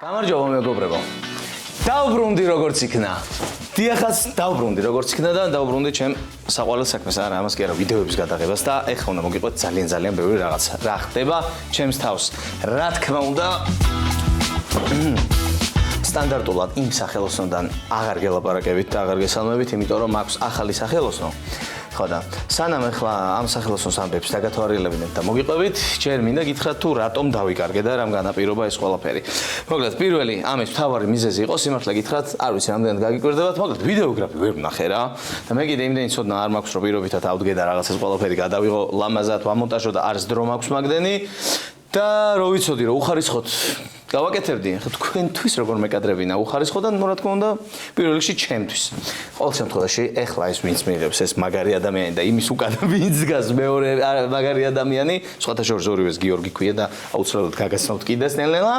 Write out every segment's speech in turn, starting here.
გამარჯობა მეგობრებო. დავბრუნდი როგორც იქნა. დიახაც დავბრუნდი როგორც იქნა და დავბრუნდი ჩემ საყვარელ საქმეს, არა ამას კი არა ვიდეოების გადაღებას და ეხლა უნდა მოგიყვეთ ძალიან ბევრი რაღაცა. რა ხდება ჩემს თავს? რა თქმა უნდა სტანდარტულად იმ სახელოსნოდან აღარ გელაპარაკებით და აღარ გესალმებით, იმიტომ რომ მაქვს ახალი სახელოსნო. ხო და სანამ ახლა ამ სახელოსნოს ამბებს დაგათვალიერებინებ და მოგიყვებით, ჯერ მინდა გითხრათ თუ რატომ დავიკარგე და რამ განაპირობა ეს ყველაფერი. მოკლედ, პირველი ამის მთავარი მიზეზი იყო, სიმართლე გითხრათ, არ ვიცი რამდენად გაგიკვირდებათ, მოკლედ ვიდეოგრაფი ვერ ვნახე რა. და მე კიდე იმდენი ცოდნა არ მაქვს, რომ პირობითად ავდგე და რაღაცას ყველაფერი გადავიღო ლამაზად, ვამონტაჟო და არც დრო მაქვს მაგდენი. და რო ვიცოდი რომ უხარისხოთ გავაკეთებდი, ხო თქვენთვის როგორ მეკადრებინა უხარისხოდან, რა თქმა უნდა, პირველ რიგში ჩემთვის. ყოველ შემთხვევაში, ეხლა ეს ვინც მიიღებს ეს მაგარი ადამიანი და იმის უკან ვინც დგას მეორე მაგარი ადამიანი, სხვათა შორის ორივეს გიორგი ქვია და აუცილებლად გაგაცნობთ კიდეს ნელ-ნელა.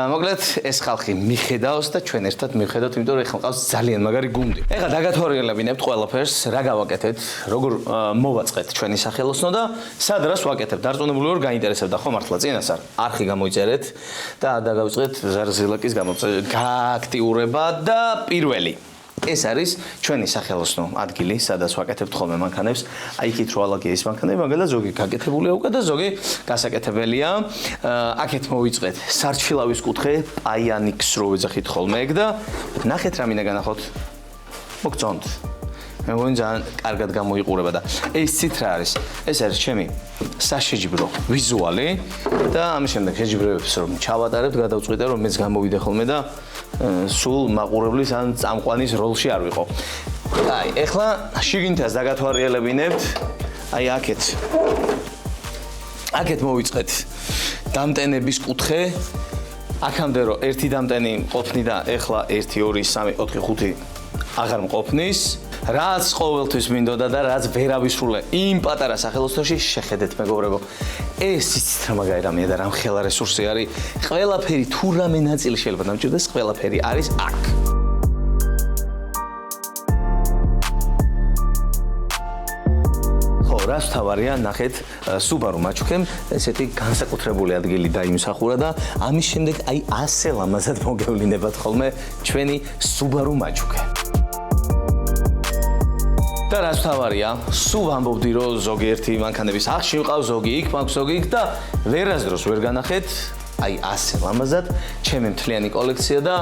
მოკლედ, ეს ხალხი მიხედავს და ჩვენ ერთად მივხედავთ, იმიტომ რომ ეხლა მყავს ძალიან მაგარი გუნდი. ეხლა დაგათვალიერებინებთ ყველაფერს, რა გავაკეთეთ, როგორ მოვაწყეთ ჩვენი სახელოსნო და სად რას ვაკეთებ. დარწმუნებული ვარ, გაინტერესებდა ხო მართლა წინასწარ არხი გამოიწერეთ. და დაგავიწყეთ ზარზილაკის გააქტიურება და პირველი ეს არის ჩვენი სახელოსნო ადგილი, სადაც ვაკეთებთ ხოლმე მანქანებს. აი იქით რო ალაგია ის მანქანები, მაგალითად ზოგი გაკეთებულია უკვე და ზოგი გასაკეთებელია. აქეთ მოვიწყეთ სარჩილავის კუთხე, პაიანიქს რო ვეძახით ხოლმე ეგ და ნახეთ რა მინდა განახოთ. მოგწონთ. მე მგონი ძალიან კარგად გამოიყურება და ეს ცით რა არის? ეს არის ჩემი საშეჯიბრო ვიზუალი და ამის შემდეგ შეჯიბრებებს რომ ჩავატარებთ, გადავწყვიტე რომ მეც გამოვიდე ხოლმე და სულ მაყურებლის ან წამყვანის როლში არ ვიყო. აი, ეხლა შიგნითაც დაგათვალიერებინებთ. აი აქეთ მოვიწყეთ დამტენების კუთხე. აქამდე რომ ერთი დამტენი ყოფნი და ეხლა 1 2 3 4 5 აღარ მყოფნის. რაც ყოველთვის მინდოდა და რაც ვერავისრულე იმ პატარა სახელოსნოში შეხედეთ მეგობრებო. ეს იცით რა მაგარი რამეა და რა მხელა რესურსი არის. ყველაფერი თუ რამე ნაწილი შეიძლება დამჭირდეს, ყველაფერი არის აქ. ხო, რას თავარია, ნახეთ, Subaru მაჩუქემ ესეთი განსაკუთრებული ადგილი დაიმსახურა და ამის შემდეგ აი ასე ლამაზად მოგევლინებათ ხოლმე ჩვენი Subaru მაჩუქე. და რაც თავარია, სულ ამბობდი რომ ზოგიერთი მანქანების ახში ვიყავს, ზოგი იქ მაქვს, ზოგი იქ და ვერასდროს ვერ განახეთ. აი ასე ლამაზად ჩემი მთლიანი კოლექცია და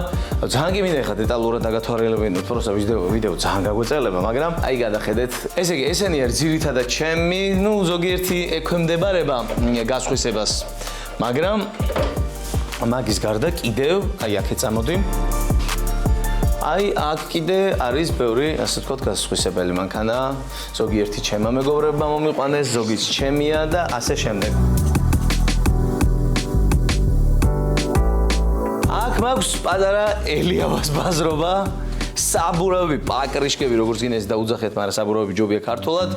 ძალიან კი მინდა ეხლა დეტალურად დაგათვალიერებინოთ, პროსტა ვიდეო ძალიან გაგვეწელება, მაგრამ აი გადახედეთ. ესე იგი, ესენი არის ძირითადად ჩემი, ზოგიერთი ექვემდებარება გასხვისებას. მაგრამ მაგის გარდა კიდევ აი აქეთ წამოდი. აი აქ კიდე არის ბევრი, ასე ვთქვათ, გასხვისებელი მანქანა. ზოგიერთი ჩემმა მეგობრებმა მომიყვანეს, ზოგიც ჩემია და ასე შემდეგ. აქ მაქვს პატარა ელიავას ბაზრობა, საბურავი პაკრიშკები, როგორც გინეს დაუძახეთ, მაგრამ საბურავი ჯობია ქართულად.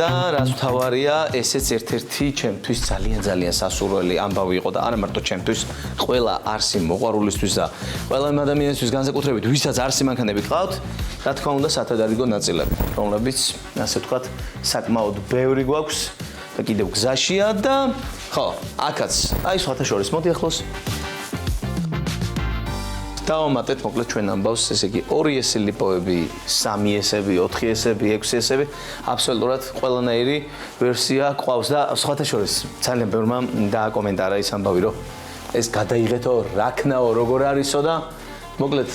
და რაც თავარია, ესეც ერთ-ერთი ჩემთვის ძალიან სასურველი ამბავი იყო და არა მარტო ჩემთვის, ყველა არსი მოყვარულისთვის და ყველა იმ ადამიანისთვის განსაკუთრებით, ვისაც არსი მანქანები ყავთ, რა თქმა უნდა, სათადარიგო ნაწილები, რომლებიც, ასე ვთქვათ, საკმაოდ ბევრი გვაქვს და კიდევ გზაშია და ხო, აქაც, აი სხვათა შორის, მოდი ახლოს. დავამატეთ მოკლედ ჩვენ ამბავს, ესე იგი 2 ესლიპოები, 3 ესები, 4 ესები, 6 ესები, აბსოლუტურად ყველანაირი ვერსია ყავს და სხვათა შორის ძალიან ბევრმა დააკომენტარა ის ამბავი, რომ ეს გადაიღეთო, რა ქნაო, როგორ არისო და მოკლედ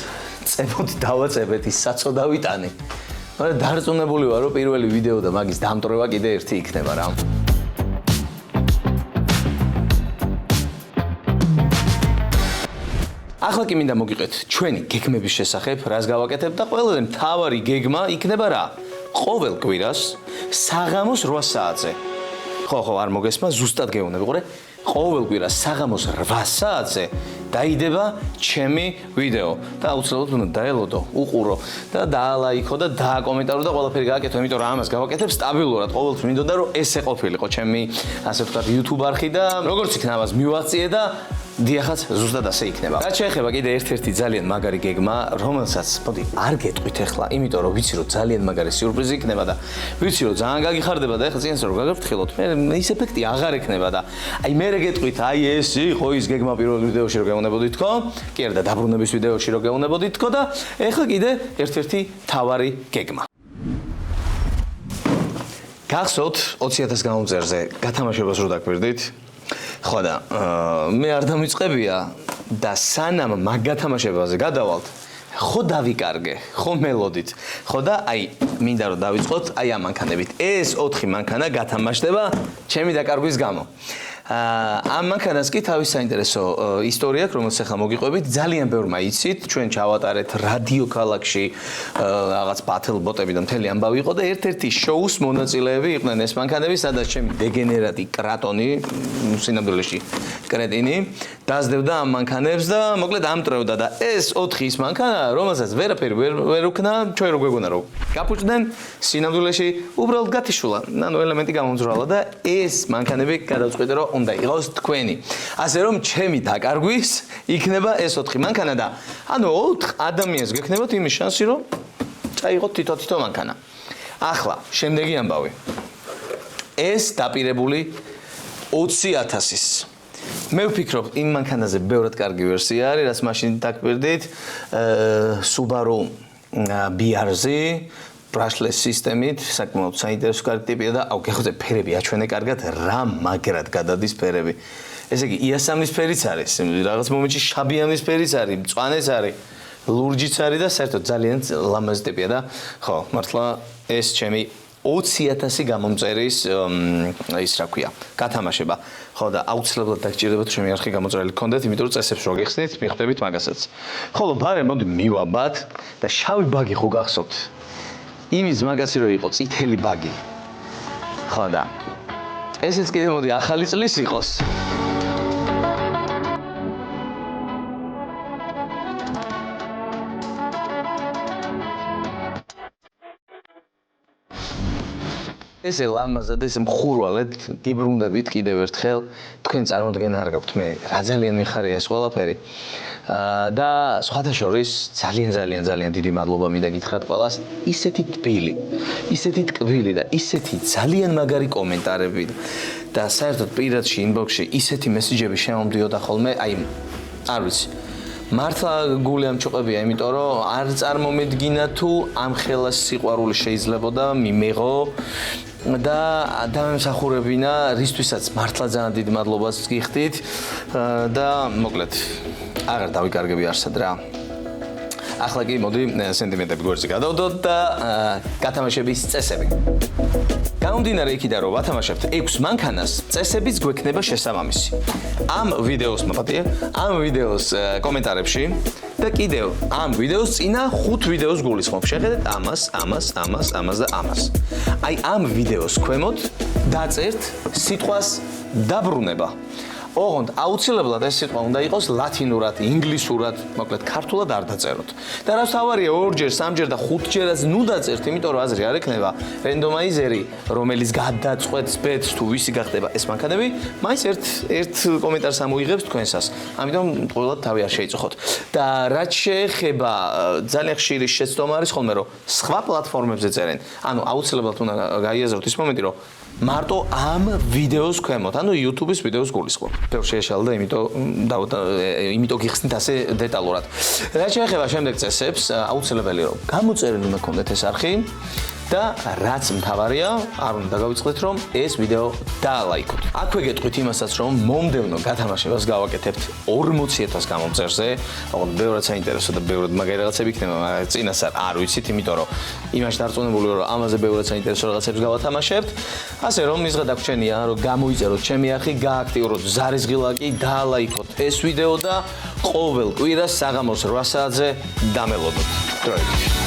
წებოდი დავაწებეთ ის საწოდავი ტანი. მაგრამ დარწმუნებული ვარ, რომ პირველი ვიდეო და მაგის დამტვრევა კიდე ერთი იქნება რა. ახლა კი მინდა მოგიყვეთ ჩვენი გეგმების შესახებ, რას გავაკეთებ და ყველაზე მთავარი გეგმა იქნება რა? ყოველ კვირას საღამოს 8 საათზე. ხო, არ მოგესმა, ზუსტად გეუბნები, ყურე. ყოველ კვირას საღამოს 8 საათზე დაიდება ჩემი ვიდეო და აუცილებლად უნდა დაელოდო, უყურო და დაალაიქო და დააკომენტარო და ყველაფერი გააკეთო, იმიტომ რომ ამას გავაკეთებ სტაბილურად. ყოველთვის მინდოდა რომ ესე ყოფილიყო ჩემი, ასე ვთქვათ, YouTube არხი და როგორც იქნა ამას მივაწიე და დიახაც ზუსტად ასე იქნება. რაც შეეხება კიდე ერთ-ერთი ძალიან მაგარი გეგმა, რომელსაც მოდი არ გეტყვით ახლა, იმიტომ რომ ვიცი რომ ძალიან მაგარი სიურპრიზი იქნება და ვიცი რომ ძალიან გაგიხარდება და ახლა წინასწარ რომ გაგაფრთხილოთ, მე ის ეფექტი აღარ ექნება და აი მე გეტყვით, აი ეს იყო ის გეგმა პირველ ვიდეოში რომ გეუბნებოდით თქო, კი არა და დაბრუნების ვიდეოში რომ გეუბნებოდით თქო და ახლა კიდე ერთ-ერთი თავარი გეგმა. გახსოვთ 20,000 გამომწერზე გათამაშებას რო დაგვერდით? ხო და მე არ დამიწყებია და სანამ მაგ გათამაშებაზე გადავალთ, ხო დავიკარგე, ხო მელოდით. ხო და აი მინდა რომ დავიწყოთ აი ამ მანქანებით. ეს 4 მანქანა გათამაშდება ჩემი დაკარგვის გამო. ამ მანქანას კი თავის საინტერესო ისტორია აქვს, რომელსაც ახლა მოგიყვებით. ძალიან ბევრმა იცით, ჩვენ ჩავატარეთ რადიო ქალაქში რაღაც ბათელ ბოტები და მთელი ამბავი იყო და ერთ-ერთი შოუს მონაწილეები იყვნენ ეს მანქანები, სადაც ჩემი დეგენერატი კრატონი, სინამდვილეში კრეტინი, დაძდევდა ამ მანქანებს და მოკლედ ამტრევდა და ეს 4 ის მანქანა, რომელსაც ვერაფერი ვერ უქნა, ჩვენ რო გვეგონა რომ გაფუჭდნენ, სინამდვილეში უბრალოდ გათიშულა, ანუ ელემენტი გამომძვრალა და ეს მანქანები გადავწყვიტე რომ უნდა იყოს თქვენი. ასე რომ ჩემი დაკარგვის იქნება ეს 4 მანქანა და ანუ 4 ადამიანს გექნებათ იმის შანსი რომ წაიღოთ თითო მანქანა. ახლა შემდეგი ამბავი. ეს დაპირებული 20,000-ის. მე ვფიქრობ იმ მანქანაზე ბევრად კარგი ვერსია არის, რაც მაშინ დაგვერდით Subaru BRZ brushless სისტემით, საკმაოდ საინტერესო კარგი ტიპია და აუ გეხოთე ფერები აჩვენე კარგად რა მაგრად გადადის ფერები. ესე იგი იასამნის ფერიც არის, რაღაც მომენტში შაბიანის ფერიც არის, მწვანეც არის, ლურჯიც არის და საერთოდ ძალიან ლამაზი ტიპია და ხო, მართლა ეს ჩემი 20,000 გამომწერის ის რა ქვია, გათამაშება. ხო და აუცილებლად დაგჭირდებათ ჩემი არხი გამოწერილი გქონდეთ, იმიტომ რომ წესებს რო გიხსნით, მიხვდებით მაგასაც. ხოლო ბარე მოდი მივაბად და შავი ბაგი ხო გახსოვთ? იმის მაგასი რო იყო წითელი ბაგი. ხო და ესეც კიდე მოდი ახალი წლის იყოს. ესე ლამაზად ეს მხურვალედ გიბრუნდებით კიდევ ერთხელ თქვენ წარმოდგენა არ გაქვთ მე რა ძალიან მიხარია ეს ყველაფერი და სხვათა შორის ძალიან დიდი მადლობა მინდა გითხრათ ყველას ისეთი ტკბილი და ისეთი ძალიან მაგარი კომენტარები და საერთოდ პირადში ინბოქსში ისეთი მესიჯები შემომდიოდა ხოლმე აი არ ვიცი მართლა გული ამჩუყებია, იმიტომ რომ არ წარმომედგინა თუ ამ ხელას სიყვარული შეიძლებოდა მიმეღო და დამემსახურებინა, რისთვისაც მართლა ძალიან დიდ მადლობას გიხდით და მოკლედ აღარ დავიკარგები არსად რა. ახლა კი მოდი სენტიმეტრები გვერდზე გადავდოთ და გათამაშების წესები. გამომდინარე იქიდან რომ ვათამაშებთ 6 მანქანას, წესებიც გვექნება შესაბამისი. ამ ვიდეოს მაპატია, ამ ვიდეოს კომენტარებში და კიდევ ამ ვიდეოს წინა 5 ვიდეოს გულისხმობ. შეხედეთ ამას და ამას. აი ამ ვიდეოს ქვემოთ დაწერთ სიტყვას დაბრუნება. ოღონდ აუცილებლად ეს სიტყვა უნდა იყოს ლათინურად, ინგლისურად, მოკლედ ქართულად არ დაწეროთ. და რაც თავარია 2-ჯერ, 3-ჯერ და 5-ჯერაც ნუ დაწერთ, იმიტომ რომ აზრი არ ექნება რენდომაიზერი, რომელიც გადაწყვეტს ბეთს თუ ვისი გახდება ეს მანქანები, მაინც ერთ კომენტარს ამოიღებს თქვენსას. ამიტომ ყოველად თავი არ შეიწუხოთ. და რაც შეეხება ძალიან ხშირი შეცდომა არის ხოლმე რომ სხვა პლატფორმებზე წერენ. ანუ აუცილებლად უნდა გაიაზროთ ის მომენტი რომ მარტო ამ ვიდეოს ქვემოთ, ანუ YouTube-ის ვიდეოს გულისხმობ. ბევრ შეეშალდა, იმიტომ გიხსნით ასე დეტალურად. რაც შეეხება შემდეგ წესებს, აუცილებელი რომ გამოწერილი უნდა გქონდეთ ეს არხი და რაც მთავარია, არ უნდა დაგავიწყდეთ რომ ეს ვიდეო დაალაიქოთ. აქვე გეტყვით იმასაც რომ მომდევნო გათამაშებას გავაკეთებთ 40,000 გამომწერზე, ოღონდ ბევრად საინტერესო და ბევრად მაგარი რაღაცები იქნება, მაგრამ წინასწარ არ ვიცით, იმიტომ რომ იმაში დარწმუნებული ვარ რომ ამაზე ბევრად საინტერესო რაღაცებს გავათამაშებთ. ასე რომ მისღა დაგვრჩენია რომ გამოიწეროთ ჩემი არხი, გააქტიუროთ ზარისღილაკი, დაალაიქოთ ეს ვიდეო და ყოველ კვირას საღამოს 8 საათზე დამელოდოთ. დროებით.